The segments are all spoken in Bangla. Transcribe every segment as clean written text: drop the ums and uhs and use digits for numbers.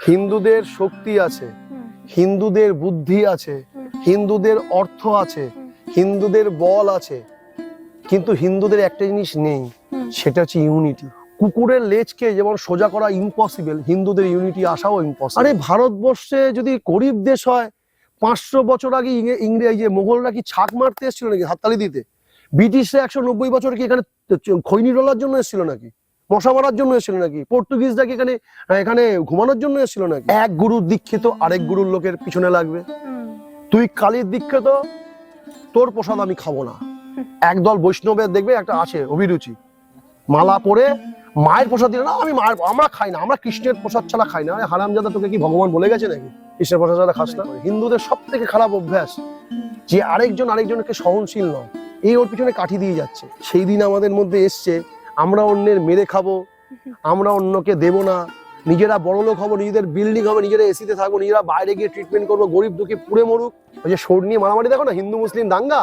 হিন্দুদের শক্তি আছে, হিন্দুদের বুদ্ধি আছে, হিন্দুদের অর্থ আছে, হিন্দুদের বল আছে, কিন্তু হিন্দুদের একটা জিনিস নেই, সেটা হচ্ছে ইউনিটি। কুকুরের লেজকে যেমন সোজা করা ইম্পসিবল, হিন্দুদের ইউনিটি আসাও ইম্পসিবল। আরে ভারতবর্ষে যদি গরিব দেশ হয়, 500 বছর আগে ইংরেজ মোগলরা কি ছাক মারতে এসেছিল নাকি, হাততালি দিতে? ব্রিটিশরা 190 বছর কি এখানে খৈনি ডলার জন্য এসেছিল নাকি, মশা মারার জন্য এসেছিল নাকি? পর্তুগিজরা কি এখানে ঘুমানোর জন্য এসেছিল নাকি? এক গুরুর দীক্ষিত আরেক গুরুর লোকের পিছনে লাগবে। তুই কালীর দীক্ষিত, তোর প্রসাদ আমি খাবো না। একদল বৈষ্ণবের দেখবে একটা আছে অভিরুচি, মালা পরে মায়ের প্রসাদ দিলে না, আমরা খাই না, আমরা কৃষ্ণের প্রসাদ ছাড়া খাই না। আরে হারামজাদা, তোকে কি ভগবান বলে গেছে নাকি কৃষ্ণের প্রসাদ ছাড়া খাস না? হিন্দুদের সব থেকে খারাপ অভ্যাস যে আরেকজনকে সহনশীল নয়, এই ওর পিছনে কাঠি দিয়ে যাচ্ছে। সেই দিন আমাদের মধ্যে এসছে, আমরা অন্যের মেরে খাবো, আমরা অন্যকে দেবো না, নিজেরা বড় লোক হবো, নিজেদের বিল্ডিং হবে, নিজেরা এসিতে থাকবো, নিজেরা বাইরে গিয়ে ট্রিটমেন্ট করবো, গরিব দুঃখী পুড়ে মরুক। ওই যে সোর নিয়ে মারামারি দেখো না, হিন্দু মুসলিম দাঙ্গা,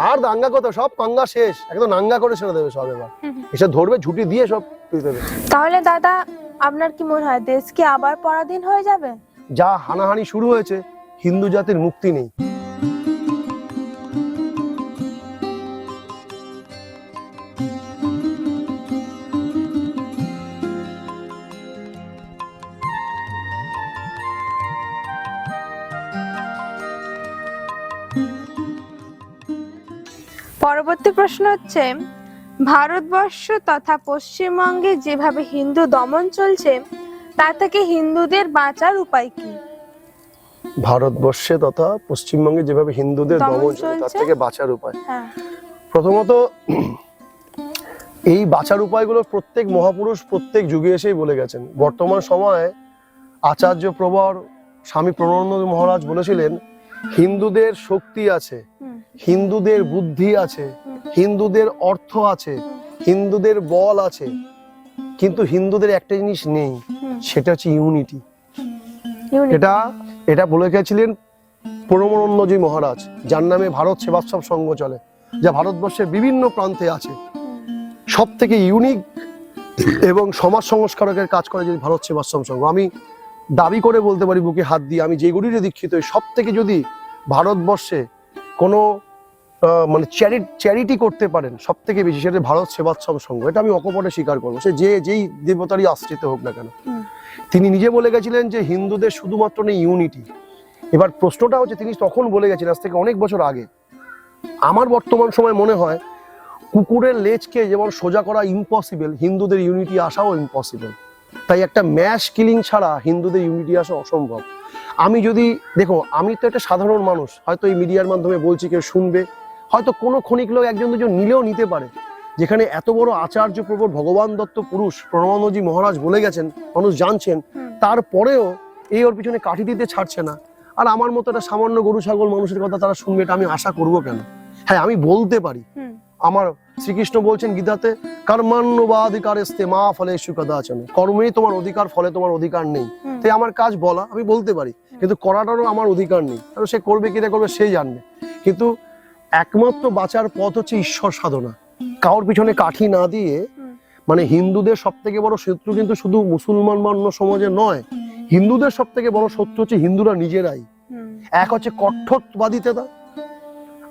আর দাঙ্গা কত, সব পাঙ্গা শেষ, একদম নাঙ্গা করে ছেড়ে দেবে সব। এবার এসে ধরবে ঝুটি দিয়ে সব দেবে। তাহলে দাদা, আপনার কি মনে হয় দেশ কি আবার পরাধীন হয়ে যাবে? যা হানাহানি শুরু হয়েছে, হিন্দু জাতির মুক্তি নেই। পরবর্তী প্রশ্ন হচ্ছে, ভারতবর্ষ তথা পশ্চিমবঙ্গে যেভাবে হিন্দু দমন চলছে, তা থেকে হিন্দুদের বাঁচার উপায় কি? ভারতবর্ষে তথা পশ্চিমবঙ্গে যেভাবে হিন্দুদের দমন চলছে, তার থেকে বাঁচার উপায়। প্রথমত, এই বাঁচার উপায়গুলো প্রত্যেক মহাপুরুষ প্রত্যেক যুগে এসেই বলে গেছেন। বর্তমান সময়ে আচার্য প্রবর স্বামী প্রণবানন্দ মহারাজ বলেছিলেন, হিন্দুদের শক্তি আছে, হিন্দুদের বুদ্ধি আছে, হিন্দুদের অর্থ আছে, হিন্দুদের বল আছে, কিন্তু হিন্দুদের একটা জিনিস নেই, সেটা হচ্ছে ইউনিটি। এটা বলে গেছিলেন প্রণবানন্দজি মহারাজ, যার নামে ভারত সেবাশ্রম সংঘ চলে, যা ভারতবর্ষের বিভিন্ন প্রান্তে আছে। সব থেকে ইউনিক এবং সমাজ সংস্কারকের কাজ করে যদি ভারত সেবাশ্রম সংঘ। আমি দাবি করে বলতে পারি বুকে হাত দিয়ে, আমি যেগুলির দীক্ষিত, সব থেকে যদি ভারতবর্ষে কোনো মানে চ্যারিটি করতে পারেন সব থেকে বেশি, সেটা ভারত সেবাশ্রম সংঘ। এটা আমি অকপটে স্বীকার করবো, সে যেই দেবতারই আশ্রিত হোক না কেন। তিনি নিজে বলে গেছিলেন যে হিন্দুদের শুধুমাত্র নেই ইউনিটি। এবার প্রশ্নটা হচ্ছে, তিনি তখন বলে গেছেন আজ থেকে অনেক বছর আগে। আমার বর্তমান সময় মনে হয় কুকুরের লেজকে যেমন সোজা করা ইম্পসিবল, হিন্দুদের ইউনিটি আসাও ইম্পসিবল। তাই একটা ম্যাশ কিলিং ছাড়া হিন্দুদের ইউনিটি আসা অসম্ভব। আমি যদি দেখো, আমি তো একটা সাধারণ মানুষ, হয়তো এই মিডিয়ার মাধ্যমে বলছি, কেউ শুনবে, হয়তো কোনো ক্ষণিক লোক একজন দুজন নিলেও নিতে পারে। যেখানে এত বড় আচার্য প্রবর ভগবান দত্ত পুরুষ প্রণবানন্দজি মহারাজ বলে গেছেন, মানুষ জানছেন, তারপরেও এই ওর পিছনে কাঠি দিতে ছাড়ছে না। আর আমার মতো একটা সামান্য গরু ছাগল মানুষের কথা তারা শুনবে, এটা আমি আশা করবো কেন? হ্যাঁ, আমি বলতে পারি, আমার শ্রীকৃষ্ণ বলছেন গীতাতে, কর্মণ্যবাধিকারেস্তে মা ফলেষু কদাচন, কর্মেই তোমার অধিকার, ফলে তোমার অধিকার নেই। তাই আমার কাজ বলা, আমি বলতে পারি, কিন্তু করাটারও আমার অধিকার নেই। কারণ সে করবে কিনা করবে সেই জানবে। কিন্তু একমাত্র বাঁচার পথ হচ্ছে ঈশ্বর সাধনা। কারোর পিছনে কাঠি না দিয়ে, মানে হিন্দুদের সব থেকে বড় শত্রু কিন্তু শুধু মুসলমান বা অন্য সমাজে নয়, হিন্দুদের সব থেকে বড় শত্রু হচ্ছে হিন্দুরা নিজেরাই। এক হচ্ছে কঠোরবাদিতা,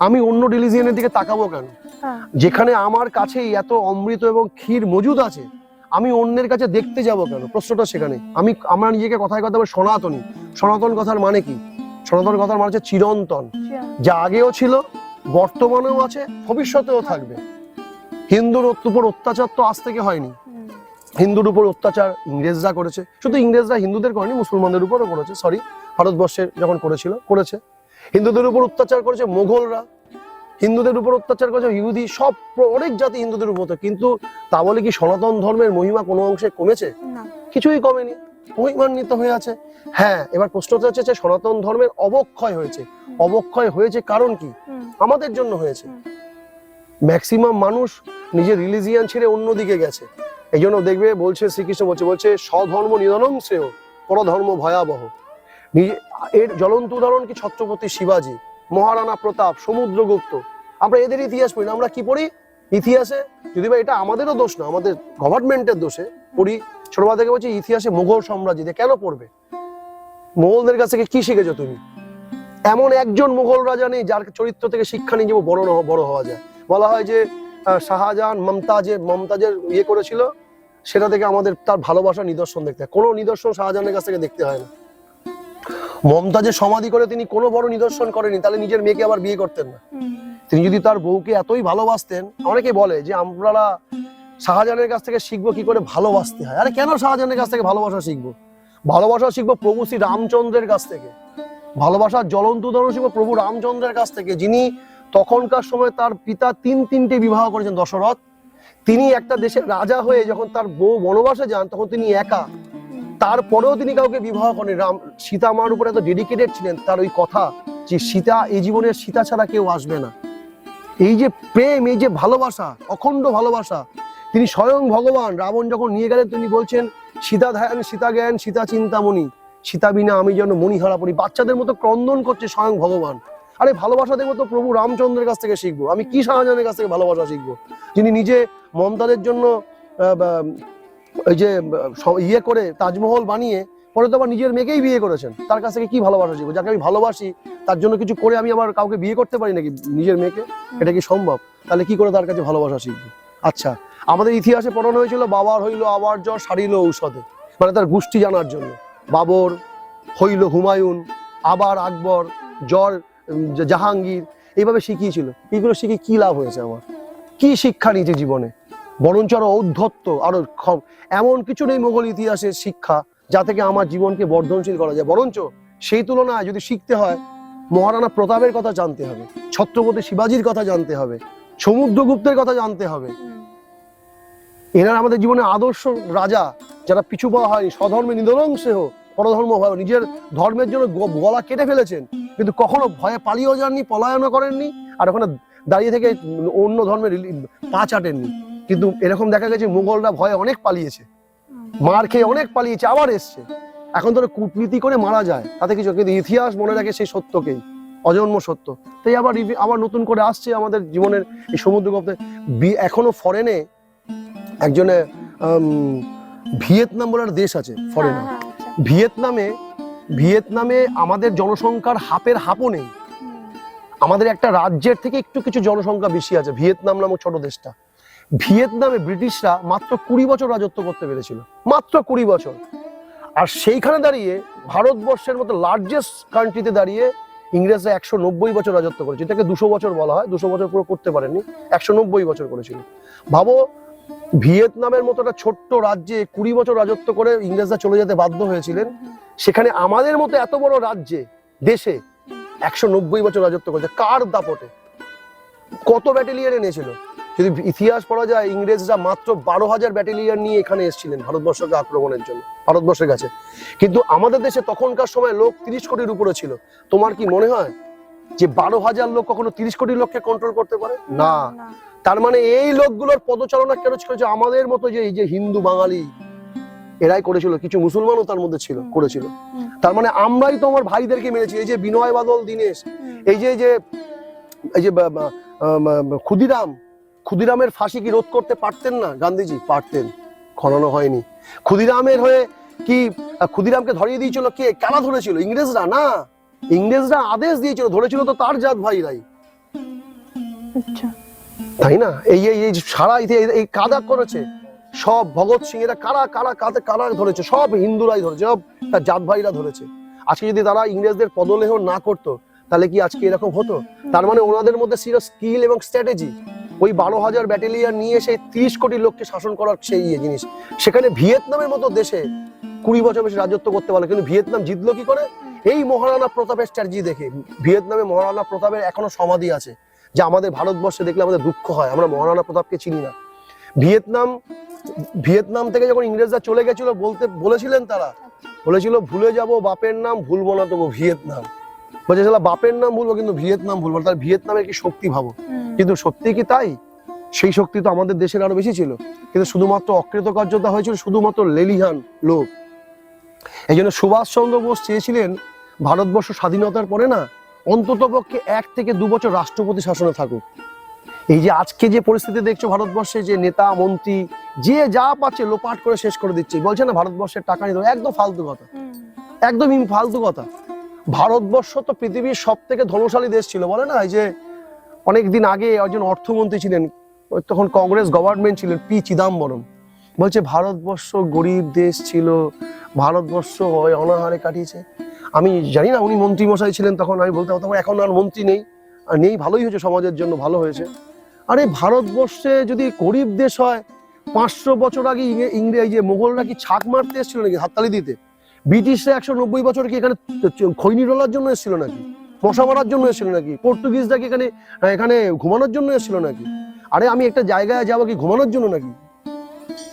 আমি অন্য রিলিজিয়নের দিকে তাকাবো কেন? যেখানে আমার কাছেই এত অমৃত এবং ক্ষীর মজুদ আছে, আমি অন্যের কাছে দেখতে যাব কেন? প্রশ্নটা সেখানে। আমরা নিজেকে কথায় কথা বলি সনাতনী। সনাতন কথার মানে কি? সনাতন কথার মানে হচ্ছে চিরন্তন, যা আগেও ছিল, বর্তমানেও আছে, ভবিষ্যতেও থাকবে। হিন্দুর উপর অত্যাচার তো আজ থেকে হয়নি। হিন্দুর উপর অত্যাচার ইংরেজরা করেছে, শুধু ইংরেজরা হিন্দুদের করেনি, মুসলমানদের উপরও করেছে। ভারতবর্ষের যখন করেছে। হিন্দুদের উপর অত্যাচার করেছে মোগলরা, হিন্দুদের উপর অত্যাচার করেছে ইহুদি, সব অনেক জাতি হিন্দুদের উপর। কিন্তু তা বলে কি সনাতন ধর্মের মহিমা কোনো অংশে কমেছে? কিছুই কমেনি, মহিমান্বিত হয়ে আছে। হ্যাঁ, এবার প্রশ্নটা হচ্ছে যে সনাতন ধর্মের অবক্ষয় হয়েছে। অবক্ষয় হয়েছে কারণ কি? আমাদের জন্য হয়েছে। ম্যাক্সিমাম মানুষ নিজের রিলিজিয়ান ছেড়ে অন্যদিকে গেছে। এই জন্য দেখবে বলছে, শ্রীকৃষ্ণ বলছে স্বধর্ম নিধনং শ্রেয়, পরধর্ম ভয়াবহ। এর জ্বলন্ত উদাহরণ কি? ছত্রপতি শিবাজী, মহারানা প্রতাপ, সমুদ্রগুপ্ত। আমরা এদের ইতিহাস পড়ি না, আমরা কি পড়ি ইতিহাসে? যদি বা এটা আমাদেরও দোষ না, আমাদের গভর্নমেন্টের দোষে পড়ি। ছোটবেলা থেকে বলছি ইতিহাসে মুঘল সাম্রাজ্য, কেন পড়বে? মোগলদের কাছ থেকে কি শিখেছো তুমি? এমন একজন মোগল রাজা নেই যার চরিত্র থেকে শিক্ষা নিয়ে যে বড় হওয়া যায়। বলা হয় যে শাহজাহান মমতাজের ইয়ে করেছিল, সেটা থেকে আমাদের তার ভালোবাসার নিদর্শন দেখতে হয়। কোনো নিদর্শন শাহজাহানের কাছ থেকে দেখতে হয় না। মমতাজের সমাধি করে তিনি কোনো বড় নিদর্শন করেনি, তাহলে নিজের মেয়েকে আবার বিয়ে করতেন না। তিনি যদি তার বউকে এতই ভালোবাসতেন, অনেকে বলে যে আমরা শাহজাহানের কাছ থেকে শিখবো কি করে ভালোবাসতে হয়। আরে কেন শাহজাহানের কাছ থেকে ভালোবাসা শিখবো? ভালোবাসা শিখবো প্রভু শ্রী রামচন্দ্রের কাছ থেকে। ভালোবাসার জ্বলন্ত উদাহরণ শিখবো প্রভু রামচন্দ্রের কাছ থেকে, যিনি তখনকার সময় তার পিতা তিনটে বিবাহ করেছেন। দশরথ, তিনি একটা দেশের রাজা হয়ে যখন তার বউ বনবাসে যান তখন তিনি একা, তারপরেও তিনি কাউকে বিবাহ করেন। সীতা মার উপরে এত ডেডিকেটেড ছিলেন, তার ওই কথা যে সীতা এই জীবনের সীতা ছাড়া কেউ আসবে না। এই যে প্রেম, এই যে ভালোবাসা, অখণ্ড ভালোবাসা, তিনি স্বয়ং ভগবান। রাবণ যখন নিয়ে গেলেন তিনি বলছেন সীতা ধ্যান সীতা জ্ঞান সীতা চিন্তামণি, সীতা বিনা আমি যেন মণিহারা পড়ি। বাচ্চাদের মতো ক্রন্দন করছে স্বয়ং ভগবান। আরে ভালোবাসা দেখবো তো প্রভু রামচন্দ্রের কাছ থেকে শিখবো। আমি কি শাহজাহানের কাছ থেকে ভালোবাসা শিখবো, যিনি নিজে মমতাজের জন্য ওই যে ইয়ে করে তাজমহল বানিয়ে পরে তো আবার নিজের মেয়েকেই বিয়ে করেছেন। তার কাছ থেকে কি ভালোবাসা শিখবো? যাকে আমি ভালোবাসি তার জন্য কিছু করে আমি আবার কাউকে বিয়ে করতে পারি নাকি নিজের মেয়েকে? এটা কি সম্ভব? তাহলে কি করে তার কাছে ভালোবাসা শিখবো? আচ্ছা, আমাদের ইতিহাসে পড়ানো হয়েছিল বাবার হইল আবার জ্বর সারিল ঔষধে, মানে তার গোষ্ঠী জানার জন্য। বাবর হইল হুমায়ুন, আবার আকবর, জ্বর জাহাঙ্গীর, এইভাবে শিখিয়েছিল। এইগুলো শিখে কি লাভ হয়েছে আমার? কি শিক্ষা নিয়েছে জীবনে? বরঞ্চ আরো ঔদ্ধত্য, আরো এমন কিছু নেই মোগল ইতিহাসের শিক্ষা যা থেকে আমার জীবনকে বর্ধনশীল করা যায়। বরঞ্চ সেই তুলনায় যদি শিখতে হয়, মহারানা প্রতাপের কথা জানতে হবে, ছত্রপতি শিবাজির কথা জানতে হবে, সমুদ্রগুপ্তের কথা জানতে হবে। এনারা আমাদের জীবনে আদর্শ রাজা, যারা পিছু পাওয়া হয়নি, স্বধর্মে নিধনংসেহ পরধর্ম ভয়, নিজের ধর্মের জন্য গলা কেটে ফেলেছেন কিন্তু কখনো ভয়ে পালিয়েও যাননি, পলায়নও করেননি, আর ওখানে দাঁড়িয়ে থেকে অন্য ধর্মের পা চাটেননি। কিন্তু এরকম দেখা গেছে মুঘলরা ভয়ে অনেক পালিয়েছে, মার খেয়ে অনেক পালিয়েছে, আবার এসছে। এখন তো কূটনীতি করে মারা যায়, তাতে কিছু, কিন্তু ইতিহাস মনে রাখে সেই সত্যকেই, অজন্ম সত্য। তাই আবার নতুন করে আসছে আমাদের জীবনের এই সমুদ্রগুপ্ত। এখনো ফরেনে একজনে ভিয়েতনাম বলে দেশ আছে ফরেনে, ভিয়েতনামে আমাদের জনসংখ্যার হাফের হাফও নেই। আমাদের একটা রাজ্যের থেকে একটু কিছু জনসংখ্যা বেশি আছে ভিয়েতনাম নামক ছোট দেশটা। ভিয়েতনামে ব্রিটিশরা মাত্র 20 বছর রাজত্ব করতে পেরেছিল, মাত্র 20 বছর। আর সেইখানে দাঁড়িয়ে ভারতবর্ষের মতো লার্জেস্ট কান্ট্রিতে দাঁড়িয়ে ইংরেজরা 190 বছর রাজত্ব করেছে। এটাকে 200 বছর বলা হয়, 200 বছর পুরো করতে পারেনি, 190 বছর করেছিল। ভাবো, ভিয়েতনামের মতো একটা ছোট্ট রাজ্যে 20 বছর রাজত্ব করে ইংরেজরা চলে যেতে বাধ্য হয়েছিলেন। সেখানে আমাদের মতো এত বড় রাজ্যে, দেশে 190 বছর রাজত্ব করেছে। কার দাপটে? কত ব্যাটালিয়ন এনেছিল? যদি ইতিহাস পড়া যায়, ইংরেজরা মাত্র 12,000 ব্যাটালিয়ন নিয়ে এখানে এসেছিলেন ভারতবর্ষকে আক্রমণের জন্য, ভারতবর্ষের কাছে। কিন্তু আমাদের দেশে তখনকার সময় লোক 30 কোটির উপরে ছিল। তোমার কি মনে হয় যে 12,000 লোক কখনো 30 কোটি লোককে কন্ট্রোল করতে পারে? না। তার মানে এই লোকগুলোর পদচারণা কেন করেছে আমাদের মতো যে এই যে হিন্দু বাঙালি, এরাই করেছিল। কিছু মুসলমানও তার মধ্যে ছিল, করেছিল। তার মানে আমরাই তো আমার ভাইদেরকে মেরেছি। এই যে বিনয় বাদল দীনেশ, এই যে ক্ষুদিরামের ফাঁসি কি রোধ করতে পারতেন না গান্ধীজি? পারতেন, খনানো হয়নি। ক্ষুদিরামের হয়ে কি ক্ষুদিরামকে ধরিয়ে দিয়েছিল কে? কারা ধরেছিল? ইংরেজরা না, ইংরেজরা আদেশ দিয়েছিল, ধরেছিল তো তার জাত ভাইরাই, তাই না? এই সারা এই কাদা করেছে সব ভগৎ সিং, এরা কারা ধরেছে? সব হিন্দুরাই ধরেছে, সব তার জাত ভাইরা ধরেছে। আজকে যদি তারা ইংরেজদের পদলেহ না করতো তাহলে কি আজকে এরকম হতো? তার মানে ওনাদের মধ্যে ছিল স্কিল এবং স্ট্র্যাটেজি। ওই 12,000 ব্যাটালিয়ন নিয়ে সেই 30 কোটি লোককে শাসন করার সেই জিনিস। সেখানে ভিয়েতনামের মতো দেশে 20 বছর বেশি রাজত্ব করতে পারলো, কিন্তু ভিয়েতনাম জিতলো কি করে? এই মহারানা প্রতাপের স্ট্র্যাটেজি দেখে। ভিয়েতনামে মহারানা প্রতাপের এখনো সমাধি আছে, যা আমাদের ভারতবর্ষে দেখলে আমাদের দুঃখ হয়, আমরা মহারানা প্রতাপকে চিনি না। ভিয়েতনাম থেকে যখন ইংরেজরা চলে গেছিল, বলেছিলেন তারা, বলেছিল ভুলে যাব বাপের নাম, ভুলবো না তবু ভিয়েতনাম। বলছে বাপের নাম ভুলবো কিন্তু ভিয়েতনাম ভুলবো না। তার ভিয়েতনামের কি শক্তি ভাবো। কিন্তু সত্যি কি তাই? সেই শক্তি তো আমাদের দেশের আরো বেশি ছিল, কিন্তু শুধুমাত্র অকৃতকার্যতা হয়েছিল শুধুমাত্র লেলিহান লোক। এই জন্য সুভাষচন্দ্র বোস চেয়েছিলেন ভারতবর্ষ স্বাধীনতার পরে না অন্তত পক্ষে 1 থেকে 2 বছর রাষ্ট্রপতি শাসনে থাকুক। এই যে আজকে যে পরিস্থিতি দেখছো ভারতবর্ষে, যে নেতা মন্ত্রী যে যা পাচ্ছে লোপাট করে শেষ করে দিচ্ছে, বলছে না ভারতবর্ষের টাকা নিতে, একদম ফালতু কথা। একদম ফালতু কথা। ভারতবর্ষ তো পৃথিবীর সব থেকে ধনশালী দেশ ছিল, বলে না এই যে অনেকদিন আগে একজন অর্থমন্ত্রী ছিলেন, তখন কংগ্রেস গভর্নমেন্ট ছিলেন, পি চিদাম্বরম, বলছে ভারতবর্ষ গরিব দেশ ছিল, ভারতবর্ষ অনাহারে কাটিয়েছে। আমি জানি না উনি মন্ত্রী মশাই ছিলেন তখন, আমি বলতে হতো এখন আর মন্ত্রী নেই, আর নেই ভালোই হয়েছে, সমাজের জন্য ভালো হয়েছে। আরে ভারতবর্ষে যদি গরিব দেশ হয়, 500 বছর আগে ইংরেজ যে মোগলরা কি ছাক মারতে এসেছিল নাকি, হাততালি দিতে? ব্রিটিশরা 190 বছর কি এখানে খৈনি ডলার জন্য এসেছিল নাকি, মশা মারার জন্য এসেছিল নাকি? পর্তুগিজরা কি এখানে এখানে ঘুমানোর জন্য এসেছিল নাকি? আরে আমি একটা জায়গায় যাবো কি ঘুমানোর জন্য নাকি?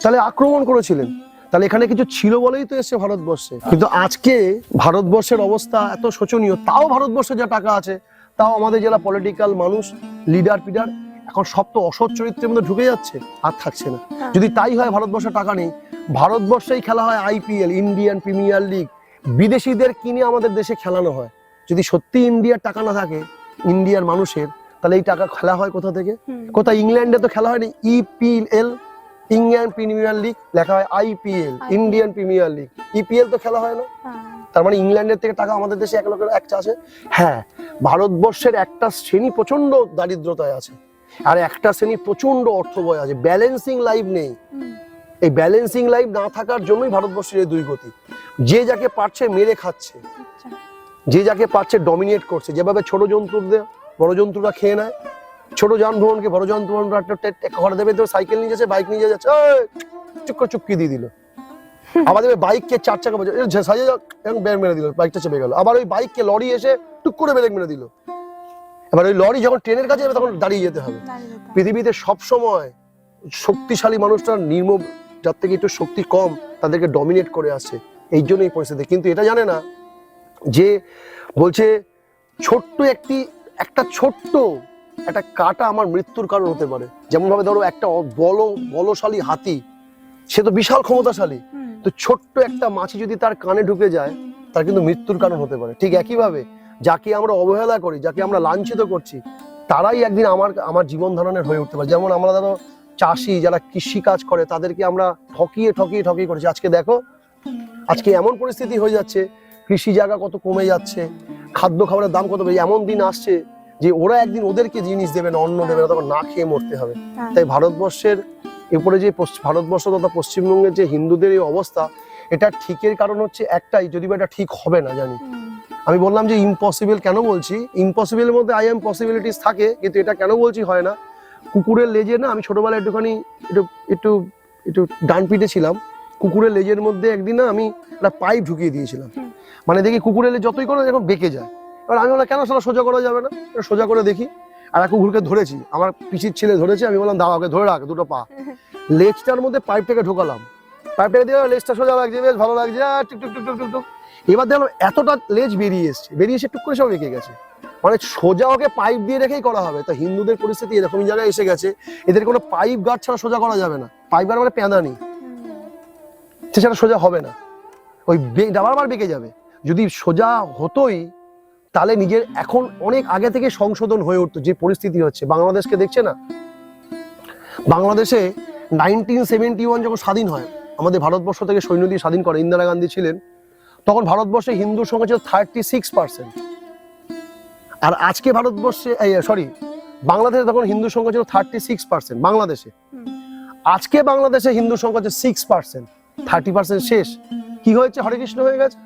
তাহলে আক্রমণ করেছিলেন, তাহলে এখানে কিছু ছিল বলেই তো এসছে ভারতবর্ষে। কিন্তু আজকে ভারতবর্ষের অবস্থা এত শোচনীয়, তাও ভারতবর্ষে যা টাকা আছে, তাও আমাদের যারা পলিটিক্যাল মানুষ, লিডার পিডার, এখন সব তো অসৎ চরিত্রের মধ্যে ঢুকে যাচ্ছে, আর থাকছে না। যদি তাই হয়, ভারতবর্ষে টাকা নেই, ভারতবর্ষেই খেলা হয় আইপিএল, ইন্ডিয়ান প্রিমিয়ার লিগ, বিদেশিদের কিনে আমাদের দেশে খেলানো হয়। যদি সত্যি ইন্ডিয়ার টাকা না থাকে, ইন্ডিয়ার মানুষের, তাহলে এই টাকা খেলা হয় কোথা থেকে? কোথায়? ইংল্যান্ডে তো খেলা হয়নি ইপিএল, ইন্ডিয়ান প্রিমিয়ার লিগ, লেখা হয় IPL, Indian premier league. EPL তো খেলা হয় না। তার মানে ইংল্যান্ডের থেকে টাকা আমাদের দেশে 1 লক্ষের একটা আছে। হ্যাঁ, ভারতবর্ষের একটা শ্রেণী প্রচন্ড দারিদ্রতায় আছে, আর একটা শ্রেণী প্রচন্ড অর্থবয় আছে, ব্যালেন্সিং লাইফ নেই। এই ব্যালেন্সিং লাইফ না থাকার জন্যই ভারতবর্ষের এই দুই গতি। যে যাকে পারছে মেরে খাচ্ছে, যে যাকে পারছে ডমিনেট করছে। যেভাবে ছোট জন্তুদের বড় জন্তুরা খেয়ে নেয়, ছোট যানবাহনকে বড় যানবাহনরা ঘরে দেবে, তো সাইকেল নিয়ে যাচ্ছে, বাইক নিয়ে যাচ্ছে, চুপ করে চুপকি দিয়ে দিল। আবার দেবে বাইককে 4 চাকা সাজিয়ে ব্রেক মেরে দিল, বাইকটা চেপে গেল। আবার ওই বাইককে লরি এসে টুক করে ব্রেক মেরে দিল। এবার ওই লরি যখন ট্রেনের কাছে যাবে তখন দাঁড়িয়ে যেতে হবে। পৃথিবীতে সব সময় শক্তিশালী মানুষরা নির্মম, যার থেকে একটু শক্তি কম, তাদেরকে ডমিনেট করে আসছে। এই জন্য এই পরিস্থিতি। কিন্তু এটা জানে না যে বলছে ছোট্ট একটা ছোট্ট একটা কাটা আমার মৃত্যুর কারণ হতে পারে। যেমন ভাবে ধরো একটা বলশালী হাতি, সে তো বিশাল ক্ষমতাশালী, তো ছোট্ট একটা মাছি যদি তার কানে ঢুকে যায়, তার কিন্তু মৃত্যুর কারণ হতে পারে। ঠিক একইভাবে যাকে আমরা অবহেলা করি, যাকে আমরা লাঞ্ছিত করছি, তারাই একদিন আমার জীবন ধারণের হয়ে উঠতে পারে। যেমন আমরা ধরো চাষি যারা কৃষি কাজ করে, তাদেরকে আমরা ঠকিয়ে করেছি। আজকে দেখো, আজকে এমন পরিস্থিতি হয়ে যাচ্ছে, কৃষি জায়গা কত কমে যাচ্ছে, খাদ্য খাবারের দাম কত বেশি। এমন দিন আসছে যে ওরা একদিন ওদেরকে জিনিস দেবে না, অন্ন দেবে না, তখন না খেয়ে মরতে হবে। তাই ভারতবর্ষের এরপরে যে ভারতবর্ষ তথা পশ্চিমবঙ্গের যে হিন্দুদের এই অবস্থা, এটা ঠিকের কারণ হচ্ছে একটাই, যদি এটা ঠিক হবে না জানি। আমি বললাম যে ইম্পসিবল কেন বলছি, ইম্পসিবলের মধ্যে আই এম পসিবিলিটিস থাকে, কিন্তু এটা কেন বলছি হয় না। কুকুরের লেজে না, আমি ছোটবেলায় একটুখানি একটু ডান পিঠে ছিলাম, কুকুরের লেজের মধ্যে একদিন না আমি একটা পাইপ ঢুকিয়ে দিয়েছিলাম। মানে দেখি কুকুরের লেজ যতই করো এখন বেঁকে যায়। এবার আমি বললাম কেন সেটা সোজা করা যাবে না, সোজা করে দেখি। আর এক কুকুরকে ধরেছি, আমার পিসির ছেলে ধরেছে, আমি বললাম দাঁড়া, ওকে ধরে রাখ, দুটো পা। লেজটার মধ্যে পাইপটাকে ঢোকালাম, পাইপটাকে দিয়ে লেজটা সোজা লাগছে, বেশ ভালো লাগছে, টুক টুক টুক টুক টুক। এবার দেখলাম এতটা লেজ বেরিয়ে এসে টুক করে সব বেঁকে গেছে। মানে সোজা ওকে পাইপ দিয়ে রেখেই করা হবে। তা হিন্দুদের পরিস্থিতি এরকম জায়গায় এসে গেছে, এদের কোনো পাইপ গার্ড ছাড়া সোজা করা যাবে না। পাইপ গার্ড মানে প্যাঁদানি, সেটা সোজা হবে না, ওই বারবার বেঁকে যাবে। যদি সোজা হতোই, তাহলে নিজের এখন অনেক আগে থেকে সংশোধন হয়ে উঠতো। যে পরিস্থিতি হচ্ছে, বাংলাদেশকে দেখছে না, বাংলাদেশে 1971 যখন স্বাধীন হয়, আমাদের ভারতবর্ষ থেকে সৈন্য দিয়ে স্বাধীন করে, ইন্দিরা গান্ধী ছিলেন তখন, ভারতবর্ষে হিন্দুর সংখ্যা ছিল 36%। আর আজকে ভারতবর্ষে বাংলাদেশে তখন হিন্দুর সংখ্যা ছিল 36%। বাংলাদেশে আজকে বাংলাদেশে হিন্দুর সংখ্যা হচ্ছে 6%, 30% শেষ। কি হয়েছে? হরে কৃষ্ণ হয়ে গেছে।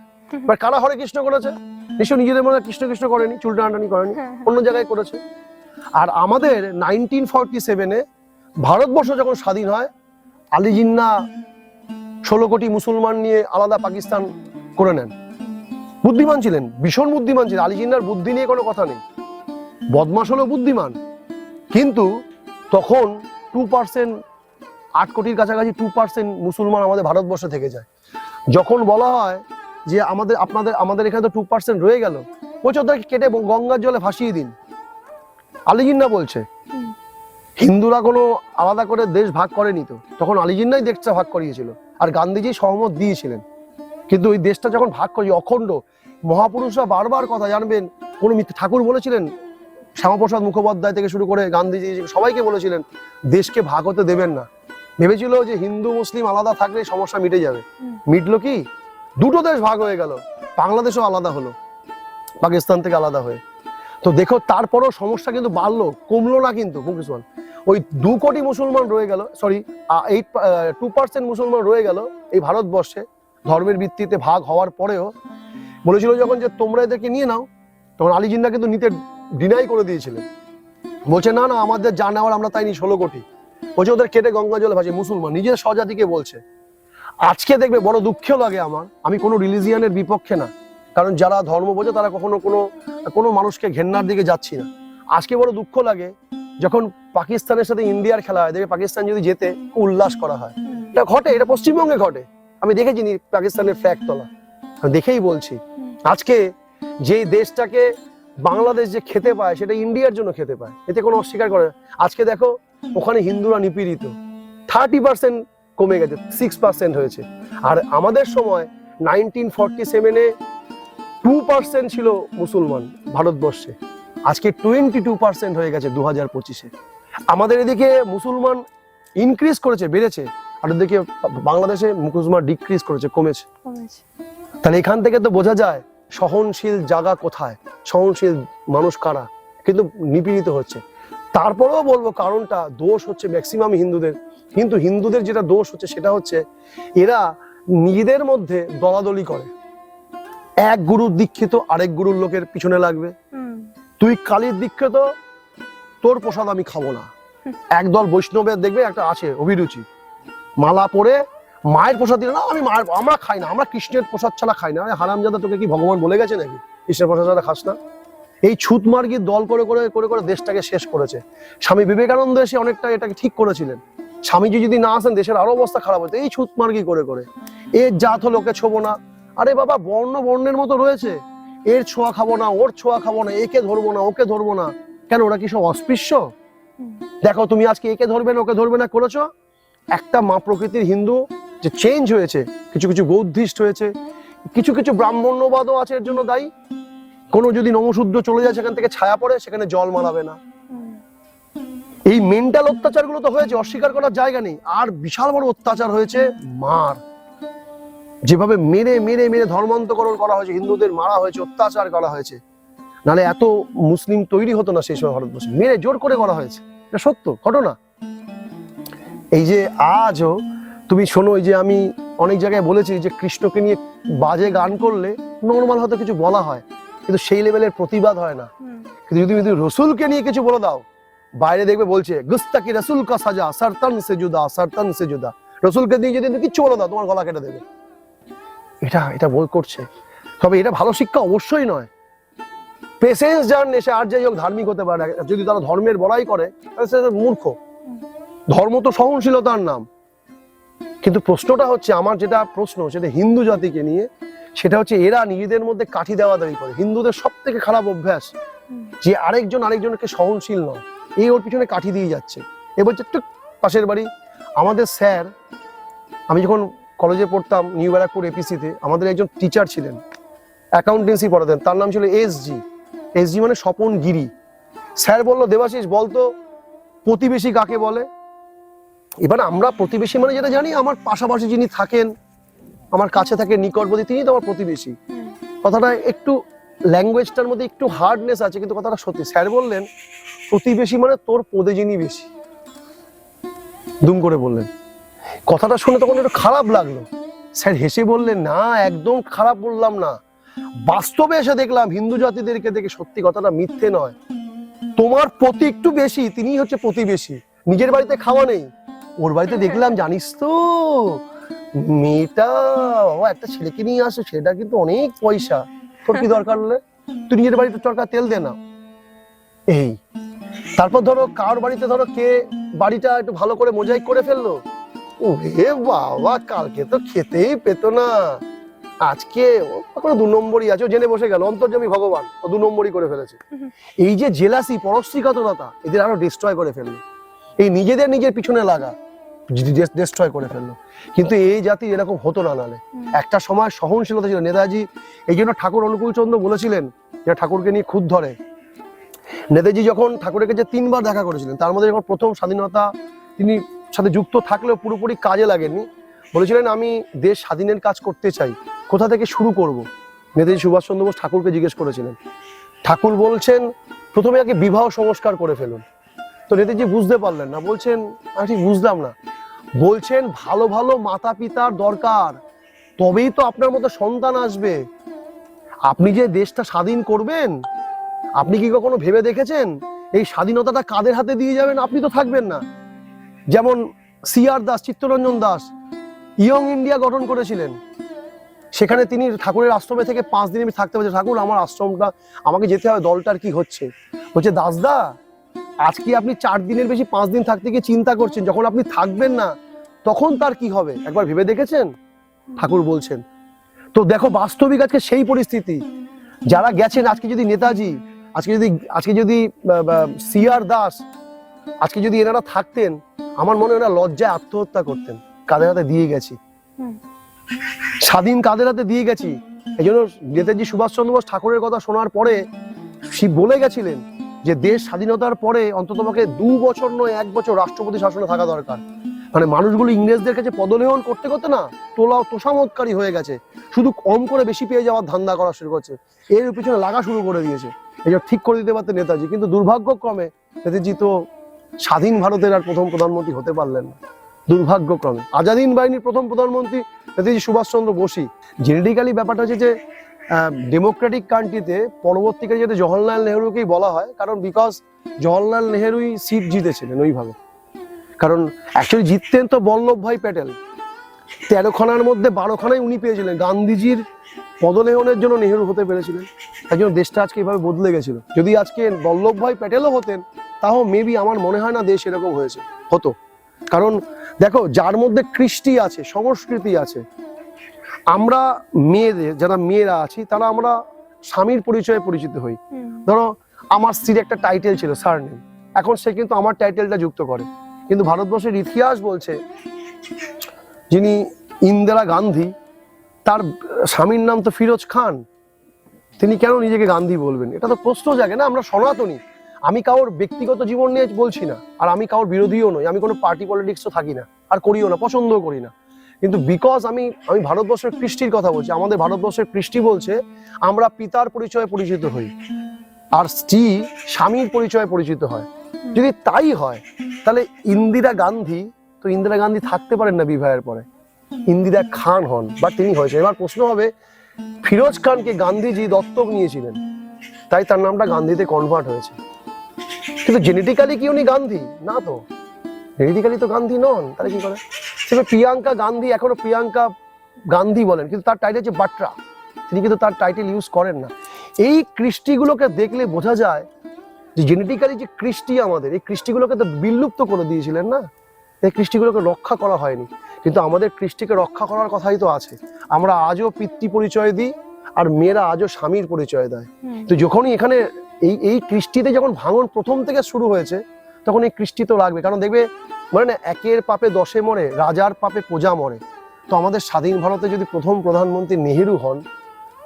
এবার কারা হরে কৃষ্ণ করেছে? নিশ্চয় নিজেদের মধ্যে কৃষ্ণ কৃষ্ণ করেনি, চুল টানাটানি করেনি, অন্য জায়গায় করেছে। আর আমাদের 1947-এ ভারতবর্ষ যখন স্বাধীন হয়, আলী জিন্নাহ 16 কোটি মুসলমান নিয়ে আলাদা পাকিস্তান করে নেন। বুদ্ধিমান ছিলেন, ভীষণ বুদ্ধিমান ছিলেন। আলী জিন্নাহর বুদ্ধি নিয়ে কোনো কথা নেই, বদমাশ হলেও বুদ্ধিমান। কিন্তু তখন 2%, 8 কোটির কাছাকাছি 2% মুসলমান আমাদের ভারতবর্ষে থেকে যায়। যখন বলা হয় যে আমাদের এখানে তো 2% রয়ে গেল, বলছে ওদেরকে কেটে গঙ্গার জলে ভাসিয়ে দিন। আলী জিন্নাহ বলছে, হিন্দুরা কোনো আলাদা করে দেশ ভাগ করেনি তো, তখন আলী জিন্নাহই দেশটা ভাগ করিয়েছিল, আর গান্ধীজি সহমত দিয়েছিলেন। কিন্তু ওই দেশটা যখন ভাগ করি অখণ্ড, মহাপুরুষরা বারবার কথা জানবেন, কোনো ঠাকুর বলেছিলেন, শ্যামাপ্রসাদ মুখোপাধ্যায় থেকে শুরু করে গান্ধীজি সবাইকে বলেছিলেন দেশকে ভাগ হতে দেবেন না। ভেবেছিল যে হিন্দু মুসলিম আলাদা থাকলে সমস্যা মিটে যাবে। মিটলো কি? দুটো দেশ ভাগ হয়ে গেল, বাংলাদেশও আলাদা হলো পাকিস্তান থেকে আলাদা হয়ে। তো দেখো তারপরও সমস্যা কিন্তু বাড়লো, কমলো না কিন্তু মুসলমান। ওই 2 কোটি মুসলমান রয়ে গেল, সরি 2% মুসলমান রয়ে গেল এই ভারতবর্ষে ধর্মের ভিত্তিতে ভাগ হওয়ার পরেও। বলেছিল যখন যে তোমরা এদেরকে নিয়ে নাও, তখন আলী জিন্নাহ কিন্তু নিতে ডিনাই করে দিয়েছিলেন। বলছে না না, আমাদের যা নেওয়ার আমরা তাই নি 16 কোটি। বলছে ওদের কেটে গঙ্গা জলে ভাসে, মুসলমান নিজের স্বজাতিকে বলছে। আজকে দেখবে বড় দুঃখ লাগে আমার, আমি কোনো রিলিজিয়ানের বিপক্ষে না, কারণ যারা ধর্ম বোঝে তারা কখনো কোনো মানুষকে ঘেন্নার দিকে যাচ্ছি না। আজকে বড় দুঃখ লাগে যখন পাকিস্তানের সাথে ইন্ডিয়ার খেলা হয়, দেখবে পাকিস্তান যদি জেতে উল্লাস করা হয়। এটা ঘটে, এটা পশ্চিমবঙ্গে ঘটে, আমি দেখেছি পাকিস্তানের ফ্ল্যাগ তোলা, আমি দেখেই বলছি। আজকে যেই দেশটাকে বাংলাদেশ যে খেতে পায় সেটা ইন্ডিয়ার জন্য খেতে পায়, এতে কোনো অস্বীকার করে। আজকে দেখো ওখানে হিন্দুরা নিপীড়িত, 30% কমে গেছে, 6% হয়েছে। আর আমাদের সময় 1947-এ 2% ছিল মুসলমান ভারতবর্ষে, আজকে 22% হয়ে গেছে 2025-এ। আমাদের এদিকে মুসলমান ইনক্রিজ করেছে, বেড়েছে, আর ওদিকে বাংলাদেশে মুসলমান ডিক্রিজ করেছে, কমেছে। তাহলে এখান থেকে তো বোঝা যায় সহনশীল জায়গা কোথায়, সহনশীল মানুষ কারা, কিন্তু নিপীড়িত হচ্ছে। তারপরেও বলবো কারণটা, দোষ হচ্ছে ম্যাক্সিমাম হিন্দুদের। কিন্তু হিন্দুদের যেটা দোষ হচ্ছে সেটা হচ্ছে এরা নিজেদের মধ্যে দলাদলি করে। এক গুরুর দীক্ষিত আরেক গুরুর লোকের পিছনে লাগবে। তুই কালীর দীক্ষিত, তোর প্রসাদ আমি খাবো না। একদল বৈষ্ণবের দেখবে একটা আছে অভিরুচি, মালা পরে মায়ের প্রসাদ দিলে না, আমরা খাই না, আমরা কৃষ্ণের প্রসাদ ছাড়া খাই না। হারামজাদা, তোকে কি ভগবান বলে গেছে নাকি কৃষ্ণের প্রসাদ ছাড়া খাস না? এই ছুতমার্গির দল করে করে করে করে দেশটাকে শেষ করেছে। স্বামী বিবেকানন্দ এসে অনেকটা এটাকে ঠিক করেছিলেন। স্বামীজি যদি না আসেন দেশের আরো অবস্থা খারাপ হতো। এই ছুতমার্গি করে করে, এর জাত হলো ওকে ছোবো না, আরে বাবা বর্ণের মতো রয়েছে, এর ছোঁয়া খাবো না, ওর ছোঁয়া খাবো না, একে ধরবো না, ওকে ধরবো না, কেন ওরা কি সব অস্পৃশ্য? দেখো তুমি আজকে একে ধরবে না ওকে ধরবে না করেছো, একটা মা প্রকৃতির হিন্দু যে চেঞ্জ হয়েছে, কিছু কিছু বৌদ্ধিস্ট হয়েছে, কিছু কিছু ব্রাহ্মণ্যবাদও আছে এর জন্য দায়ী। কোনো যদি নমশূদ্র চলে যায় সেখান থেকে ছায়া পড়ে, সেখানে জল মারাবে না। এই মেন্টাল অত্যাচারগুলো তো হয়েছে, অস্বীকার করার জায়গা নেই। আর বিশাল বড় অত্যাচার হয়েছে মার, যেভাবে মেরে মেরে মেরে ধর্মান্তকরণ করা হয়েছে, হিন্দুদের মারা হয়েছে, অত্যাচার করা হয়েছে। নাহলে এত মুসলিম তৈরি হতো না সেই সময় ভারতবর্ষে, মেরে জোর করে করা হয়েছে, এটা সত্য ঘটনা। এই যে আজও তুমি শোনো, এই যে আমি অনেক জায়গায় বলেছি যে কৃষ্ণকে নিয়ে বাজে গান করলে নর্মাল হয়তো কিছু বলা হয়, কিন্তু সেই লেভেলের প্রতিবাদ হয় না। কিন্তু যদি তুমি রসুলকে নিয়ে কিছু বলে দাও, বাইরে দেখবে বলছে গুস্তাকি রসুল কা সাজা সরতন সে জুদা, সরতন সে জুদা। রসুলকে নিয়ে যদি তুমি কিচ্ছু বলে দাও, তোমার গলা কেটে দেবে। এটা বই করছে। তবে এটা ভালো শিক্ষা অবশ্যই নয়। পেশেন্স যার নেশে, আর যাই হোক ধার্মিক হতে পারে, যদি তারা ধর্মের বড়াই করে তাহলে সে মূর্খ। ধর্ম তো সহনশীলতার নাম। কিন্তু প্রশ্নটা হচ্ছে, আমার যেটা প্রশ্ন সেটা হিন্দু জাতিকে নিয়ে, সেটা হচ্ছে এরা নিজেদের মধ্যে কাঠি দেওয়াদারি করে। হিন্দুদের সব থেকে খারাপ অভ্যাস যে আরেকজনকে সহনশীল নয়, এই ওর পিছনে কাঠি দিয়ে যাচ্ছে। এবার একটু পাশের বাড়ি আমাদের স্যার, আমি যখন কলেজে পড়তাম নিউ ব্যারাকপুর এপিসিতে, আমাদের একজন টিচার ছিলেন, অ্যাকাউন্টেন্সি পড়াতেন, তার নাম ছিল এসজি মানে স্বপন গিরি। স্যার বললো, দেবাশিস বলতো প্রতিবেশী কাকে বলে? এবার আমরা প্রতিবেশী মানে যেটা জানি, আমার পাশাপাশি যিনি থাকেন, আমার কাছে থাকে, নিকটবর্তী, তিনি তো আমার প্রতিবেশী। কথাটা একটু ল্যাঙ্গুয়েজটার মধ্যে একটু হার্ডনেস আছে, কিন্তু কথাটা সত্যি। স্যার বললেন প্রতিবেশী মানে তোর পদে যিনি বেশি, দুম করে বললেন। কথাটা শুনে তখন একটু খারাপ লাগলো। স্যার হেসে বললেন, না একদম খারাপ বললাম না, বাস্তবে এসে দেখলাম হিন্দু জাতিদেরকে দেখে সত্যি কথাটা মিথ্যে নয়। তোমার প্রতি একটু বেশি, তিনি হচ্ছে প্রতিবেশী। নিজের বাড়িতে খাওয়া নেই, ওর বাড়িতে দেখলাম জানিস তো মেয়েটা একটা ছেলেকে নিয়ে আসে, সেটা কিন্তু অনেক পয়সা, তোর কি দরকার হলে তুই নিজের বাড়িতে চরকা তেল দে না। এই তারপর ধরো কার বাড়িতে, ধরো কে বাড়িটা একটু ভালো করে মোজাইক করে ফেললো, ও হে বাবা কালকে তো খেতেই পেতো না, আজকে কোনো 2 নম্বরই আছে, ও জেনে বসে গেল, অন্তর্যামী ভগবান ও 2 নম্বরই করে ফেলেছে। এই যে জেলাসি, পরশ্রীকাতরতা, এদের আরো ডিস্ট্রয় করে ফেললো। এই নিজের পিছনে লাগা ডিস্ট্রয় করে ফেললো। কিন্তু এই জাতি এরকম হতো না। নালে একটা সময় সহনশীলতা ছিল। নেতাজি এই জন্য ঠাকুর অনুকূল চন্দ্র বলেছিলেন যে ঠাকুরকে নিয়ে খুদ ধরে। নেতাজি যখন ঠাকুরের কাছে 3 বার দেখা করেছিলেন, তার মধ্যে যখন প্রথম স্বাধীনতা তিনি সাথে যুক্ত থাকলেও পুরোপুরি কাজে লাগেননি, বলেছিলেন আমি দেশ স্বাধীনের কাজ করতে চাই, কোথা থেকে শুরু করব? নেতাজি সুভাষচন্দ্র বোস ঠাকুরকে জিজ্ঞেস করেছিলেন। ঠাকুর বলছেন প্রথমে আগে বিবাহ সংস্কার করে ফেলুন। তো নেতাজি বুঝতে পারলেন না, বলছেন আমি ঠিক বুঝলাম না। বলছেন ভালো ভালো মাতা পিতার দরকার, তবেই তো আপনার মতো সন্তান আসবে। আপনি যে দেশটা স্বাধীন করবেন, আপনি কি কখনো ভেবে দেখেছেন এই স্বাধীনতাটা কাদের হাতে দিয়ে যাবেন? আপনি তো থাকবেন না। যেমন CR Das, Chittaranjan Das young India গঠন করেছিলেন, সেখানে তিনি ঠাকুরের আশ্রমে থেকে 5 দিন আমি থাকতে পারছি। ঠাকুর আমার আশ্রমটা, আমাকে যেতে হবে, দলটার কি হচ্ছে? বলছে দাসদা, আজকে আপনি 4 দিনের বেশি 5 দিন থাকতে গিয়ে চিন্তা করছেন, যখন আপনি থাকবেন না তখন তার কি হবে, একবার ভেবে দেখেছেন? ঠাকুর বলছেন। তো দেখো বাস্তবিক আজকে সেই পরিস্থিতি। যারা গেছেন, আজকে যদি নেতাজি, আজকে যদি CR দাস, আজকে যদি এনারা থাকতেন, আমার মনে হয় না লজ্জায় আত্মহত্যা করতেন। কাদের হাতে দিয়ে গেছি, স্বাধীন কাদের হাতে দিয়ে গেছি। এই জন্য নেতাজি সুভাষচন্দ্র বোস ঠাকুরের কথা শোনার পরে বলে গেছিলেন যে দেশ স্বাধীনতার পরে অন্ততপক্ষে 2 বছর নয় 1 বছর রাষ্ট্রপতি শাসনে থাকা দরকার। মানে মানুষগুলো ইংরেজদের কাছে পদলেহন করতে করতে না তোষামতকারী হয়ে গেছে, শুধু কম করে বেশি পেয়ে যাওয়ার ধান্দা করা শুরু করছে, এর পিছনে লাগা শুরু করে দিয়েছে। এটা ঠিক করে দিতে পারতেন নেতাজি, কিন্তু দুর্ভাগ্যক্রমে নেতাজি তো স্বাধীন ভারতের আর প্রথম প্রধানমন্ত্রী হতে পারলেন না। দুর্ভাগ্যক্রমে আজাদিন বাহিনীর প্রথম প্রধানমন্ত্রী নেতাজি সুভাষচন্দ্র বোসই। জেনেটিক্যালি ব্যাপারটা হচ্ছে যে ডেমোক্রেটিক কান্ট্রিতে পরবর্তীকালে যাতে জওহরলাল নেহরুকেই বলা হয়, কারণ বিকজ জওহরলাল নেহরুই সিট জিতেছিলেন ওইভাবে। কারণ অ্যাকচুয়ালি জিততেন তো বল্লভভাই প্যাটেল, 13 খানার মধ্যে 12 খানাই উনি পেয়েছিলেন। গান্ধীজির পদলেহনের জন্য নেহরু হতে পেরেছিলেন, তাই জন্য দেশটা আজকে এইভাবে বদলে গেছিল। যদি আজকে বল্লভভাই প্যাটেলও হতেন, তাও মেবি আমার মনে হয় না দেশ এরকম হতো। কারণ দেখো, যার মধ্যে কৃষ্টি আছে, সংস্কৃতি আছে, আমরা যারা মেয়েরা আছি, তারা আমরা স্বামীর পরিচয়ে পরিচিত হই। ধরো আমার স্ত্রীর একটা টাইটেল ছিল সারনেম, এখন সে কিন্তু আমার টাইটেলটা যুক্ত করে। কিন্তু ভারতবর্ষের ইতিহাস বলছে যিনি ইন্দিরা গান্ধী, তার স্বামীর নাম তো ফিরোজ খান, তিনি কেন নিজেকে গান্ধী বলবেন? এটা তো প্রশ্ন জাগে না। আমরা সনাতনী, আমি কারোর ব্যক্তিগত জীবন নিয়ে বলছি না, আর আমি কারোর বিরোধীও নই, আমি কোনো পার্টি পলিটিক্সও থাকি না, আর করিও না, পছন্দও করি না। কিন্তু বিকজ আমি ভারতবর্ষের কৃষ্টির কথা বলছি, আমাদের ভারতবর্ষের কৃষ্টি বলছে আমরা পিতার পরিচয়ে পরিচিত হই, আর স্ত্রী স্বামীর পরিচয়ে পরিচিত হয়। যদি তাই হয়, তাহলে ইন্দিরা গান্ধী থাকতে পারেন না বিবাহের পরে, ইন্দিরা খান হন, বা তিনি হয়েছে। এবার প্রশ্ন হবে, ফিরোজ খানকে গান্ধীজি দত্তক নিয়েছিলেন, তাই তার নামটা গান্ধীতে কনভার্ট হয়েছে। কিন্তু জেনেটিক্যালি কি উনি গান্ধী? না তো, জেনেটিক্যালি তো গান্ধী নন। তাহলে কি করে? সেটা প্রিয়াঙ্কা গান্ধী, এখনো প্রিয়াঙ্কা গান্ধী বলেন, কিন্তু তার টাইটেল হচ্ছে বাট্রা, তিনি কিন্তু তার টাইটেল ইউজ করেন না। এই কৃষ্টিগুলোকে দেখলে বোঝা যায় যে জেনেটিক্যালি যে কৃষ্টি আমাদের, এই কৃষ্টিগুলোকে তো বিলুপ্ত করে দিয়েছিলেন না, এই কৃষ্টিগুলোকে রক্ষা করা হয়নি। কিন্তু আমাদের কৃষ্টিকে রক্ষা করার কথাই তো আছে। আমরা আজও পিতৃ পরিচয় দিই, আর মেয়েরা আজও স্বামীর পরিচয় দেয়। তো যখনই এখানে এই কৃষ্টিতে যখন ভাঙন প্রথম থেকে শুরু হয়েছে, তখন এই কৃষ্টি তো লাগবে। কারণ দেখবে, মানে না, একের পাপে 10 মরে, রাজার পাপে প্রজা মরে। তো আমাদের স্বাধীন ভারতে যদি প্রথম প্রধানমন্ত্রী নেহেরু হন,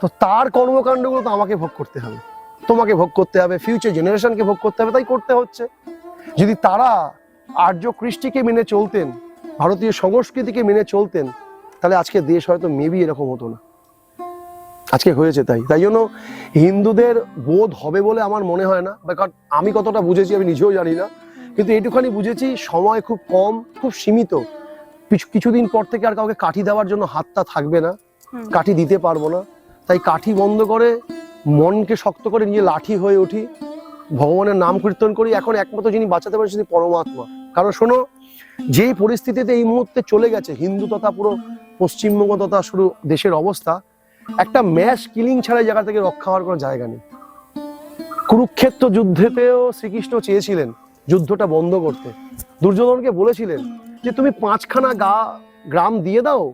তো তার কর্মকাণ্ডগুলো তো আমাকে ভোগ করতে হবে, তোমাকে ভোগ করতে হবে, ফিউচার জেনারেশনকে ভোগ করতে হবে, তাই করতে হচ্ছে। যদি তারা আর্য কৃষ্টিকে মেনে চলতেন, ভারতীয় সংস্কৃতিকে মেনে চলতেন, তাহলে আজকে দেশ হয়তো মেবি এরকম হতো না। আজকে হয়েছে তাই জন্য হিন্দুদের বোধ হবে বলে আমার মনে হয় না। কারণ আমি কতটা বুঝেছি আমি নিজেও জানি না, কিন্তু এইটুখানি বুঝেছি সময় খুব কম, খুব সীমিত। কিছুদিন পর থেকে আর কাউকে কাঠি দেওয়ার জন্য হাতটা থাকবে না, কাঠি দিতে পারবো না। তাই কাঠি বন্ধ করে মনকে শক্ত করে নিয়ে লাঠি হয়ে উঠি, ভগবানের নাম কীর্তন করি। এখন একমাত্র যিনি বাঁচাতে পারেন তিনি পরমাত্মা। কারণ শোনো, যেই পরিস্থিতিতে এই মুহূর্তে চলে গেছে হিন্দু তথা পুরো পশ্চিমবঙ্গ তথা শুরু দেশের অবস্থা, একটা ম্যাস কিলিং ছাড়া জায়গা থেকে রক্ষা হওয়ার কোনো জায়গা নেই। কুরুক্ষেত্র যুদ্ধেতেও শ্রীকৃষ্ণ চেয়েছিলেন যুদ্ধটা বন্ধ করতে, দুর্যোধনকে বলেছিলেন যে তুমি 5খানা গ্রাম দিয়ে দাও,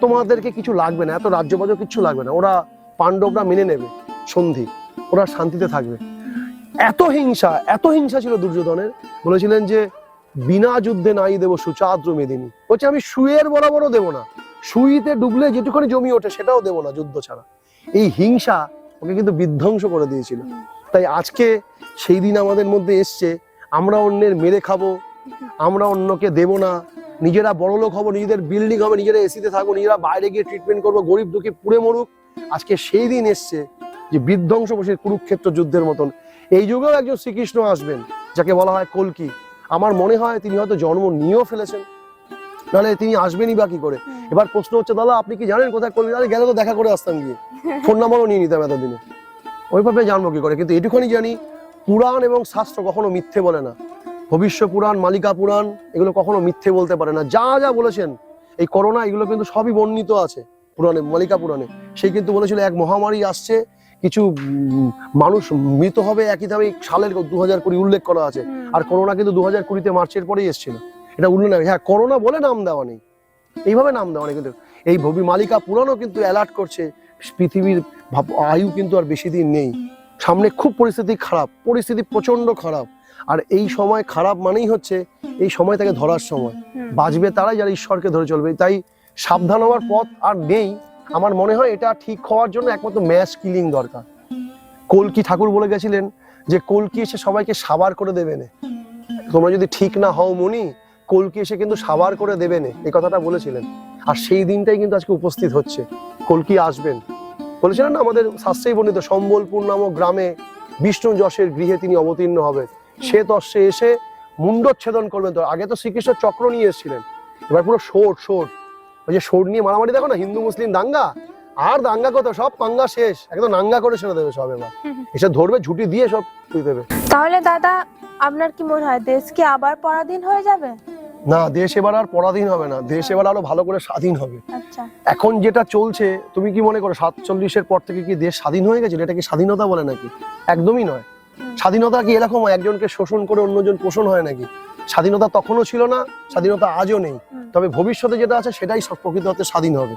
তোমাদেরকে কিছু লাগবে না, এত রাজ্যবাজ কিছু লাগবে না, ওরা পাণ্ডবরা মেনে নেবে সন্ধি, ওরা শান্তিতে থাকবে। এত হিংসা ছিল দুর্যোধনের, বলেছিলেন যে বিনা যুদ্ধে নাই দেব সুচাদ্র মেদিনী। বলছে আমি সুয়ের বরাবরও দেবো না, সুইতে ডুবলে যেটুখানি জমি ওঠে সেটাও দেবো না যুদ্ধ ছাড়া। এই হিংসা ওকে কিন্তু বিধ্বংস করে দিয়েছিল। তাই আজকে সেই দিন আমাদের মধ্যে এসছে, আমরা অন্যের মেরে খাবো, আমরা অন্যকে দেব না, নিজেরা বড়লোক হবো, নিজেদের বিল্ডিং হবে, নিজেরা এসিতে থাকবো, নিজেরা বাইরে গিয়ে ট্রিটমেন্ট করবো, গরিব দুঃখী পুড়ে মরুক, আজকে সেই দিন এসছে যে বিধ্বংসবশের কুরুক্ষেত্র যুদ্ধের মতন এই যুগেও একজন শ্রীকৃষ্ণ আসবেন, যাকে বলা হয় কল্কি। আমার মনে হয় তিনি হয়তো জন্ম নিয়েও ফেলেছেন, নাহলে তিনি আসবেনই বা কি করে। এবার প্রশ্ন হচ্ছে, দাদা আপনি কি জানেন কোথায় কল্কি? আরে গেলে তো দেখা করে আসতাম, গিয়ে ফোন নাম্বারও নিয়ে নিতাম এতদিনে, ওইভাবে জানবো কি করে। কিন্তু এটুখানি জানি, পুরাণ এবং শাস্ত্র কখনো মিথ্যে বলে না। ভবিষ্য পুরাণ, মালিকা পুরাণ, এগুলো কখনো মিথ্যে বলতে পারে না। যা যা বলেছেন এই করোনা, এগুলো কিন্তু সবই বর্ণিত আছে পুরাণে, মালিকা পুরাণে। সেই কিন্তু বলেছিল এক মহামারী আসছে, কিছু মানুষ মৃত হবে, একই দামে সালের 2020 উল্লেখ করা আছে। আর করোনা কিন্তু 2020 মার্চের পরেই এসেছিল, এটা উল্লেখ নেই। হ্যাঁ, করোনা বলে নাম দেওয়া নেই, এইভাবে নাম দেওয়া নেই। কিন্তু এই মালিকা পুরাণও কিন্তু অ্যালার্ট করছে, পৃথিবীর আয়ু কিন্তু আর বেশি দিন নেই, সামনে খুব পরিস্থিতি খারাপ, পরিস্থিতি প্রচন্ড খারাপ। আর এই সময় খারাপ মানেই হচ্ছে এই সময় তাকে ধরার সময়। বাঁচবে তারাই যারা ঈশ্বরকে ধরে চলবে। তাই সাবধান হওয়ার পথ আর নেই। আমার মনে হয় এটা ঠিক হওয়ার জন্য একমাত্র ম্যাস কিলিং দরকার। কল্কি ঠাকুর বলে গেছিলেন যে কল্কি এসে সবাইকে সাবার করে দেবে না, তোমরা যদি ঠিক না হও মনি, কল্কি এসে কিন্তু সাবার করে দেবে না, এই কথাটা বলেছিলেন। আর সেই দিনটাই কিন্তু আজকে উপস্থিত হচ্ছে, কল্কি আসবেন। বলেছিলেন না আমাদের শাস্ত্রেই বর্ণিত, সম্বলপুর নামক গ্রামে বিষ্ণু যশের গৃহে তিনি অবতীর্ণ হবে, সে তস্যে এসে মুন্ডচ্ছেদন করবেন। তো আগে তো শ্রীকৃষ্ণ চক্র নিয়ে এসেছিলেন, এবার পুরো সোট ওই যে সোট নিয়ে মারামারি, দেখো না হিন্দু মুসলিম দাঙ্গা, আর দাঙ্গা কত, সব পাঙ্গা শেষ, একদম নাঙ্গা করে ছেড়ে দেবে সব। এবার এসে ধরবে, ঝুঁটি দিয়ে সব তুই দেবে। তাহলে দাদা আপনার কি মনে হয় দেশ কি আবার পরাধীন হয়ে যাবে? না, দেশ এবার আর পরাধীন হবে না, দেশ এবার আরো ভালো করে স্বাধীন হবে। আচ্ছা, এখন যেটা চলছে, তুমি কি মনে করো 47-এর পর থেকে কি দেশ স্বাধীন হয়ে গেছে? এটা কি স্বাধীনতা বলে নাকি? একদমই নয়। স্বাধীনতা কি এরকম একজনকে শোষণ করে অন্যজন পোষণ হয় নাকি? স্বাধীনতা তখনও ছিল না, স্বাধীনতা আজও নেই। তবে ভবিষ্যতে যেটা আছে সেটাই প্রকৃত অর্থে স্বাধীন হবে।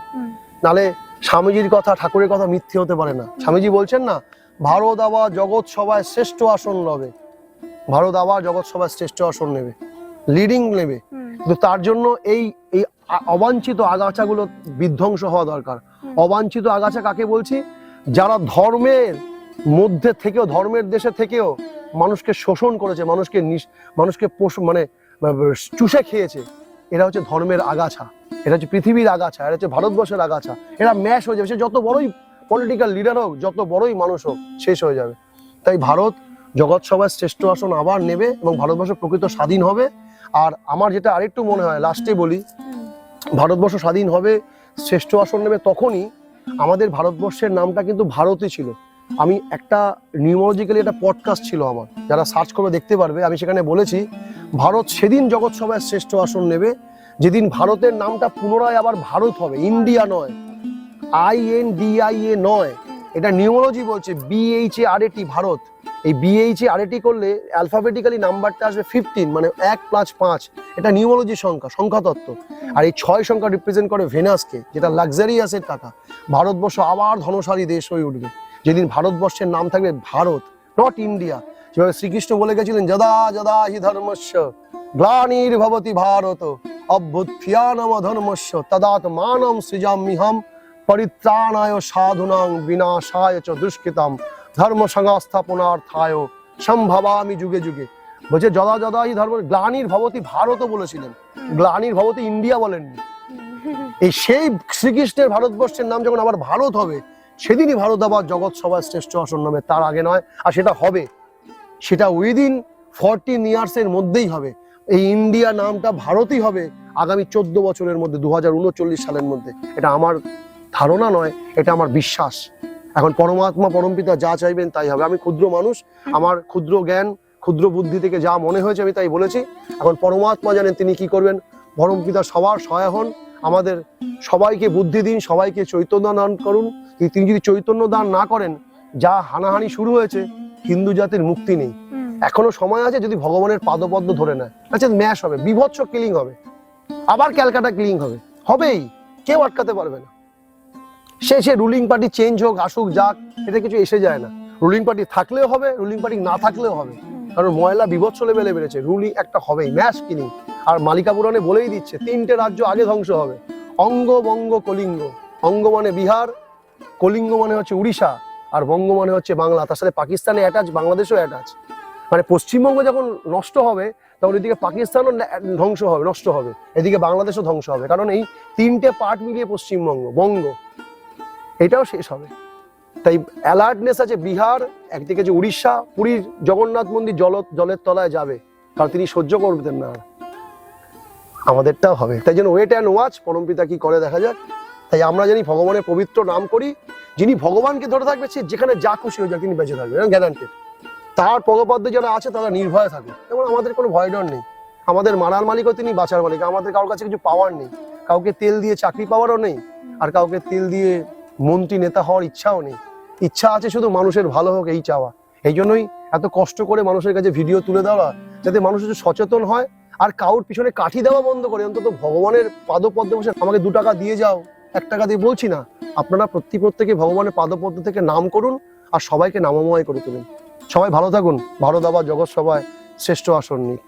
নালে স্বামীজির কথা, ঠাকুরের কথা মিথ্যে হতে পারে না। স্বামীজি বলছেন না, ভারত আবার জগৎ সভায় শ্রেষ্ঠ আসন লবে, ভারত আবার জগৎ সভায় শ্রেষ্ঠ আসন নেবে, লিডিং নেবে। কিন্তু তার জন্য এই এই অবাঞ্ছিত আগাছাগুলো বিধ্বংস হওয়া দরকার। অবাঞ্ছিত আগাছা কাকে বলছি? যারা ধর্মের মধ্যে থেকেও, ধর্মের দেশে থেকেও মানুষকে শোষণ করেছে, মানুষকে মানে চুষে খেয়েছে, এরা হচ্ছে ধর্মের আগাছা, এটা হচ্ছে পৃথিবীর আগাছা, এটা হচ্ছে ভারতবর্ষের আগাছা। এরা ম্যাশ হয়ে যাবে, সে যত বড়ই পলিটিক্যাল লিডার হোক, যত বড়ই মানুষ হোক, শেষ হয়ে যাবে। তাই ভারত জগৎ সভায় শ্রেষ্ঠ আসন আবার নেবে এবং ভারতবর্ষ প্রকৃত স্বাধীন হবে। আর আমার যেটা আরেকটু মনে হয়, লাস্টে বলি, ভারতবর্ষ স্বাধীন হবে, শ্রেষ্ঠ আসন নেবে তখনই, আমাদের ভারতবর্ষের নামটা কিন্তু ভারতই ছিল। আমি একটা নিউমোলজিক্যালি একটা পডকাস্ট ছিল আমার, যারা সার্চ করে দেখতে পারবে, আমি সেখানে বলেছি ভারত সেদিন জগৎ সভায় শ্রেষ্ঠ আসন নেবে যেদিন ভারতের নামটা পুনরায় আবার ভারত হবে, ইন্ডিয়া নয়, INDIA নয়। এটা নিউমোলজি বলছে, BHARAT ভারত। এই BHARAT করলে অ্যালফাবেটিক্যালি নাম্বারটা আসবে 15, মানে 1 + 5। এটা নিউমোলজি সংখ্যাতত্ত্ব। আর এই 6 সংখ্যা রিপ্রেজেন্ট করে ভেনাসকে, যেটা লাক্সারিয়াসের টাকা। ভারতবর্ষ আবার ধনশালী দেশ হয়ে উঠবে যেদিন ভারতবর্ষের নাম থাকবে ভারত, নট ইন্ডিয়া। যেভাবে শ্রীকৃষ্ণ বলে গেছিলেন, যদা যদা হি ধর্মস্য গ্লানির্ভবতি ভারত অভ্যুত্থানম ধর্মস্য তদাত্মানম সৃজাম্যহম পরিত্রাণায় সাধুনাং বিনাশায় চ দুষ্কৃতাম ধর্ম সংস্থাপনার্থায় সম্ভবামি যুগে যুগে। বলছে যদা যদা হি ধর্ম, গ্লানির ভবতি ভারতও বলেছিলেন, গ্লানির ভবতি ইন্ডিয়া বলেননি। এই সেই শ্রীকৃষ্ণের ভারতবর্ষের নাম যখন আবার ভারত হবে, সেদিনই ভারত আবার জগৎ সভায় শ্রেষ্ঠ আসন নেবে, তার আগে নয়। আর সেটা হবে, সেটা উইদিন 14 ইয়ার্সের মধ্যেই হবে। এই ইন্ডিয়া নামটা ভারতই হবে আগামী 14 বছরের মধ্যে, 2039 সালের মধ্যে। এটা আমার ধারণা নয়, এটা আমার বিশ্বাস। এখন পরমাত্মা পরমপিতা যা চাইবেন তাই হবে। আমি ক্ষুদ্র মানুষ, আমার ক্ষুদ্র জ্ঞান, ক্ষুদ্র বুদ্ধি থেকে যা মনে হয়েছে আমি তাই বলেছি। এখন পরমাত্মা জানেন তিনি কি করবেন। পরমপিতা সবার সহায় হন, আমাদের সবাইকে বুদ্ধি দিন, সবাইকে চৈতন্য দান করুন। তিনি যদি চৈতন্য দান না করেন, যা হানাহানি শুরু হয়েছে, হিন্দু জাতির মুক্তি নেই। এখনো সময় আছে, যদি ভগবানের পাদপদ্ম ধরে নেয়, আচ্ছা ম্যাশ হবে, বিভৎস কিলিং হবে, আবার ক্যালকাটা কিলিং হবে, হবেই, কেউ আটকাতে পারবে না। সে রুলিং পার্টি চেঞ্জ হোক, আসুক, যাক, এটা কিছু এসে যায় না। রুলিং পার্টি থাকলেও হবে, রুলিং পার্টি না থাকলেও হবে, কারণ ময়লা বিভৎস লেভেলে বেড়েছে। রুলিং একটা হবেই, ম্যাশ কিলিং। আর মালিকা পুরাণে বলেই দিচ্ছে 3টে রাজ্য আগে ধ্বংস হবে, অঙ্গ, বঙ্গ, কলিঙ্গ। অঙ্গ মানে বিহার, কলিঙ্গ মানে হচ্ছে উড়িষ্যা, আর বঙ্গ মানে হচ্ছে বাংলা। তার সাথে পাকিস্তানে অ্যাটাচ, বাংলাদেশও অ্যাটাচ। মানে পশ্চিমবঙ্গ যখন নষ্ট হবে, তখন এদিকে পাকিস্তানও ধ্বংস হবে, নষ্ট হবে, এদিকে বাংলাদেশও ধ্বংস হবে। কারণ এই 3টে পার্ট মিলিয়ে পশ্চিমবঙ্গ, বঙ্গ, এটাও শেষ হবে। তাই অ্যালার্টনেস আছে বিহার, একদিকে যে উড়িষ্যা, পুরীর জগন্নাথ মন্দির জলের তলায় যাবে, কারণ তিনি সহ্য করবেন না। আমাদেরটাও হবে, তাই জন্য ওয়েট অ্যান্ড ওয়াচ, পরমপিতা কি করে দেখা যাক। তাই আমরা জানি ভগবানের পবিত্র নাম করি, যিনি ভগবানকে ধরে থাকবে সে যেখানে যা খুশি হয়ে যাক তিনি বেঁচে থাকবে, গ্যারান্টেড। তার পদপদ্মে যারা আছে তারা নির্ভয়ে থাকে, এবং আমাদের কোনো ভয় ডর নেই। আমাদের মারার মালিকও তিনি, বাঁচার মালিক। আমাদের কারোর কাছে কিছু পাওয়ার নেই, কাউকে তেল দিয়ে চাকরি পাওয়ারও নেই, আর কাউকে তেল দিয়ে মন্ত্রী নেতা হওয়ার ইচ্ছাও নেই। ইচ্ছা আছে শুধু মানুষের ভালো হোক, এই চাওয়া। এই জন্যই এত কষ্ট করে মানুষের কাছে ভিডিও তুলে দেওয়া, যাতে মানুষ একটু সচেতন হয়, আর কাউর পিছনে কাঠি দেওয়া বন্ধ করে অন্তত ভগবানের পাদপদ্মে বসে আমাকে 2 টাকা দিয়ে যাও, 1 টাকা দিয়ে বলছি না, আপনারা প্রত্যেকে ভগবানের পাদপদ্ম থেকে নাম করুন, আর সবাইকে নামময় করে তুলুন। সবাই ভালো থাকুন, ভারত আবার জগৎ সভায় শ্রেষ্ঠ আসন নিক।